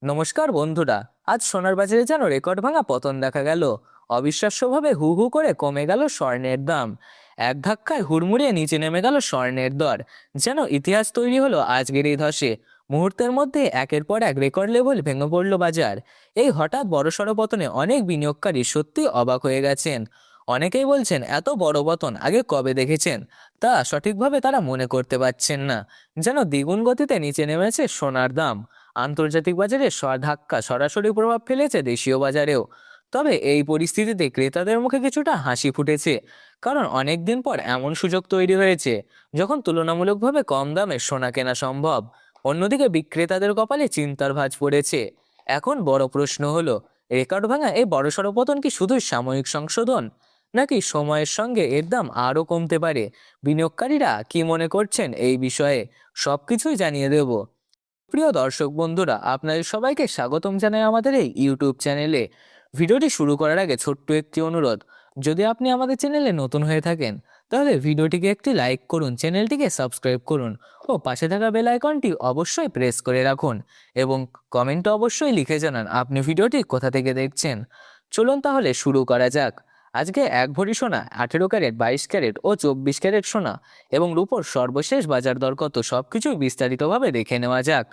নমস্কার বন্ধুরা। আজ সোনার বাজারে যেন রেকর্ড ভাঙা পতন দেখা গেল। অবিশ্বাস্যভাবে হু হু করে কমে গেল স্বর্ণের দাম। এক ধাক্কায় হুড়মুড়িয়ে নিচে নেমে গেল স্বর্ণের দর। যেন ইতিহাস তৈরি হলো আজকের এই ধসে। মুহূর্তের মধ্যে একের পর এক রেকর্ড লেভেল ভেঙে পড়ল বাজার। এই হঠাৎ বড়সড় পতনে অনেক বিনিয়োগকারী সত্যি অবাক হয়ে গেছেন। অনেকেই বলছেন এত বড় পতন আগে কবে দেখেছেন, তা সঠিকভাবে তারা মনে করতে পারছেন না। যেন দ্বিগুণ গতিতে নিচে নেমেছে সোনার দাম। আন্তর্জাতিক বাজারে ধাক্কা সরাসরি প্রভাব ফেলেছে দেশীয় বাজারেও। তবে এই পরিস্থিতিতে ক্রেতাদের মুখে কিছুটা হাসি ফুটেছে, কারণ অনেক দিন পর এমন সুযোগ তৈরি হয়েছে যখন তুলনামূলকভাবে কম দামে সোনা কেনা সম্ভব। অন্যদিকে বিক্রেতাদের কপালে চিন্তার ভাঁজ পড়েছে। এখন বড় প্রশ্ন হলো, রেকর্ড ভাঙা এই বড়সড় পতন কি শুধু সাময়িক সংশোধন, নাকি সময়ের সঙ্গে এর দাম আরও কমতে পারে? বিনিয়োগকারীরা কি মনে করছেন এই বিষয়ে, সবকিছুই জানিয়ে দেব। প্রিয় দর্শক বন্ধুরা, আপনাদের সবাইকে স্বাগতম জানাই আমাদের এই ইউটিউব চ্যানেলে। ভিডিওটি শুরু করার আগে ছোট্ট একটি অনুরোধ, যদি আপনি আমাদের চ্যানেলে নতুন হয়ে থাকেন তাহলে ভিডিওটিকে একটি লাইক করুন, চ্যানেলটিকে সাবস্ক্রাইব করুন ও পাশে থাকা বেল আইকনটি অবশ্যই প্রেস করে রাখুন এবং কমেন্টে অবশ্যই লিখে জানান আপনি ভিডিওটি কোথা থেকে দেখছেন। চলুন তাহলে শুরু করা যাক। আজকে এক ভরি সোনা, 18 ক্যারেট, 22 ক্যারেট ও 24 ক্যারেট সোনা এবং রূপোর সর্বশেষ বাজার দর কত, সবকিছু বিস্তারিতভাবে দেখে নেওয়া যাক।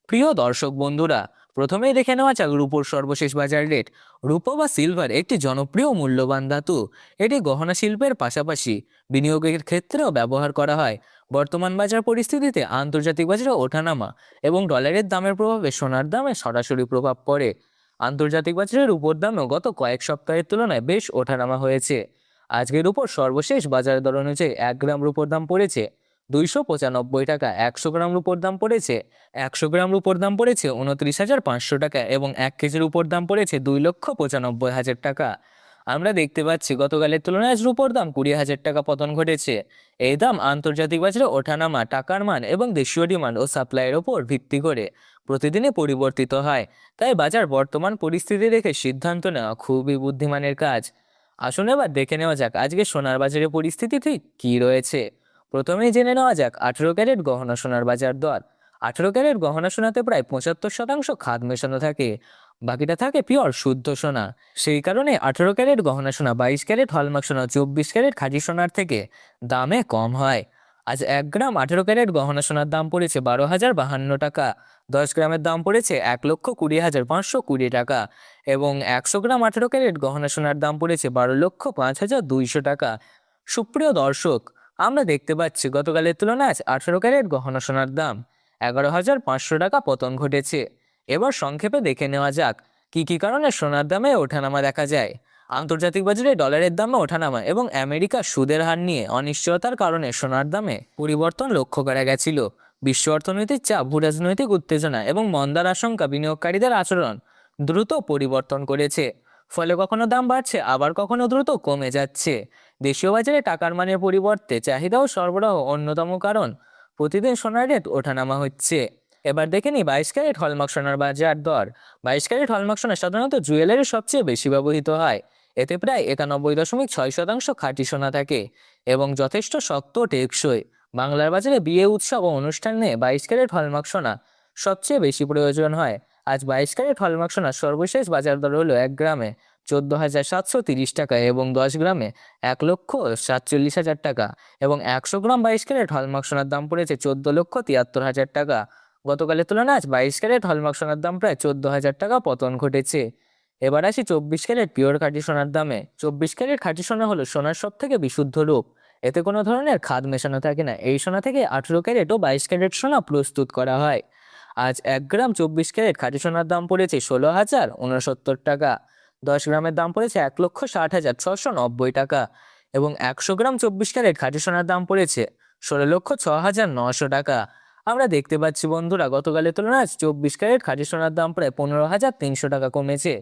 প্রিয় দর্শক বন্ধুরা, প্রথমেই দেখে নেওয়া যাক রূপোর সর্বশেষ বাজার রেট। রূপো বা সিলভার একটি জনপ্রিয় মূল্যবান ধাতু। এটি গহনা শিল্পের পাশাপাশি বিনিয়োগের ক্ষেত্রেও ব্যবহার করা হয়। বর্তমান বাজার পরিস্থিতিতে আন্তর্জাতিক বাজারে ওঠানামা এবং ডলারের দামের প্রভাবে সোনার দামে সরাসরি প্রভাব পড়ে। আন্তর্জাতিক বাজারের রূপোর দামেও গত কয়েক সপ্তাহের তুলনায় বেশ ওঠানামা হয়েছে। আজকের উপর সর্বশেষ বাজার দর অনুযায়ী 1 গ্রাম রূপোর দাম পড়েছে 295 টাকা। 100 গ্রাম রূপোর দাম পড়েছে 29,500 টাকা এবং 1 কেজির উপর দাম পড়েছে 2,95,000 টাকা। আমরা দেখতে পাচ্ছি গতকালের তুলনায় আজ রূপোর দাম 20,000 টাকা পতন ঘটেছে। এই দাম আন্তর্জাতিক বাজারে ওঠানামা, টাকার মান এবং দেশীয় ডিমান্ড ও সাপ্লাইয়ের ওপর ভিত্তি করে প্রতিদিনই পরিবর্তিত হয়। তাই বাজার বর্তমান পরিস্থিতি দেখে সিদ্ধান্ত নেওয়া খুবই বুদ্ধিমানের কাজ। আসুন এবার দেখে নেওয়া যাক আজকে সোনার বাজারের পরিস্থিতি ঠিক কী রয়েছে। প্রথমেই জেনে নেওয়া যাক 18 ক্যারেট গহনা সোনার বাজার দর। 18 ক্যারেট গহনা সোনাতে প্রায় 75% খাদ মেশানো থাকে, বাকিটা থাকে পিওর শুদ্ধ সোনা। সেই কারণে 18 ক্যারেট গহনা সোনা 22 ক্যারেট হলমার্ক সোনা 24 ক্যারেট খাঁটি সোনার থেকে দামে কম হয়। আজ 1 গ্রাম 18 ক্যারেট গহনা সোনার দাম পড়েছে 12,052 টাকা। 10 গ্রামের দাম পড়েছে 1,20,520 টাকা এবং 100 গ্রাম 18 ক্যারেট গহনা সোনার দাম পড়েছে 12,05,200 টাকা। সুপ্রিয় দর্শক, আমরা দেখতে পাচ্ছি গতকালের তুলনায় আজ 18 ক্যারেট গহনা সোনার দাম 11,500 টাকা পতন ঘটেছে। এবার সংক্ষেপে দেখে নেওয়া যাক কি কি কারণে সোনার দামে ওঠানামা দেখা যায়। আন্তর্জাতিক বাজারে ডলারের দামে ওঠানামা এবং আমেরিকার সুদের হার নিয়ে অনিশ্চয়তার কারণে সোনার দামে পরিবর্তন লক্ষ্য করা গেছিল। বিশ্ব অর্থনৈতিক চাপ, ভূরাজনৈতিক উত্তেজনা এবং মন্দার আশঙ্কা বিনিয়োগকারীদের আচরণ দ্রুত পরিবর্তন করেছে। ফলে কখনো দাম বাড়ছে, আবার কখনো দ্রুত কমে যাচ্ছে। দেশীয় বাজারে টাকার মানের পরিবর্তে চাহিদা ও সরবরাহ অন্যতম কারণ প্রতিদিন সোনার রেট ওঠানামা হচ্ছে। এবার দেখে নিই 22 ক্যারেট হলমার্ক সোনার বাজার দর। 22 ক্যারেট হলমার্ক সোনা সাধারণত জুয়েলারির সবচেয়ে বেশি ব্যবহৃত হয়। এতে প্রায় 91.6% খাঁটি সোনা থাকে এবং যথেষ্ট শক্ত ও টেকসই। বাংলার বাজারে বিয়ে, উৎসব ও অনুষ্ঠানে 22 ক্যারেট হলমার্ক সোনা সবচেয়ে বেশি প্রয়োজন হয়। আজ 22 ক্যারেট হলমার্ক সোনার সর্বশেষ বাজার দর হলো 1 গ্রামে 14,730 টাকা এবং 10 গ্রামে 1,47,000 টাকা এবং 100 গ্রাম 22 ক্যারেট হলমার্ক সোনার দাম পড়েছে 14,73,000 টাকা। গতকালের তুলনায় আজ 22 ক্যারেট হলমার্ক সোনার দাম প্রায় 14,000 টাকা পতন ঘটেছে। এবার আসি 24 ক্যারেট পিওর খাঁটি সোনার দামে। 24 ক্যারেট খাঁটি সোনা হলো সোনার সব থেকে বিশুদ্ধ রূপ। এতে কোনো ধরনের খাদ মেশানো থাকে না। এই সোনা থেকে 18 ক্যারেট ও 22 ক্যারেট সোনা প্রস্তুত করা হয়। আজ 1 গ্রাম 24 ক্যারেট খাঁটি সোনার দাম পড়েছে 16,069 টাকা। 10 গ্রামের দাম পড়েছে 1,60,690 টাকা এবং 100 গ্রাম 24 ক্যারেট খাঁটি সোনার দাম পড়েছে 16,06,900 টাকা। আমরা দেখতে পাচ্ছি বন্ধুরা, গতকালের তুলনায় 24 ক্যারেট খাঁটি সোনার দাম প্রায় 15,300 টাকা কমেছে।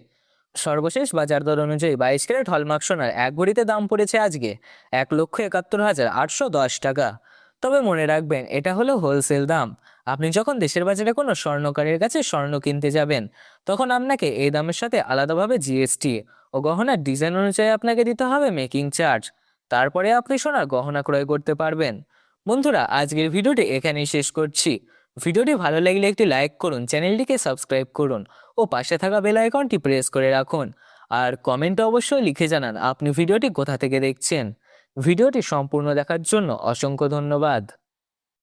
সর্বশেষ বাজার দর অনুযায়ী 22 ক্যারেট হলমার্ক সোনার এক ভরিতে দাম পড়েছে আজকে 1,71,810 টাকা। তবে মনে রাখবেন, এটা হলো হোলসেল দাম। আপনি যখন দেশের বাজারে কোনো স্বর্ণকারের কাছে স্বর্ণ কিনতে যাবেন, তখন আপনাকে এই দামের সাথে আলাদাভাবে জিএসটি ও গহনার ডিজাইন অনুযায়ী আপনাকে দিতে হবে মেকিং চার্জ। তারপরে আপনি সোনার গহনা ক্রয় করতে পারবেন। বন্ধুরা, আজকের ভিডিওটি এখানেই শেষ করছি। ভিডিওটি ভালো লাগলে একটি লাইক করুন, চ্যানেলটিকে সাবস্ক্রাইব করুন ও পাশে থাকা বেল আইকনটি প্রেস করে রাখুন। আর কমেন্টে অবশ্যই লিখে জানান আপনি ভিডিওটি কোথা থেকে দেখছেন। ভিডিওটি সম্পূর্ণ দেখার জন্য অসংখ্য ধন্যবাদ।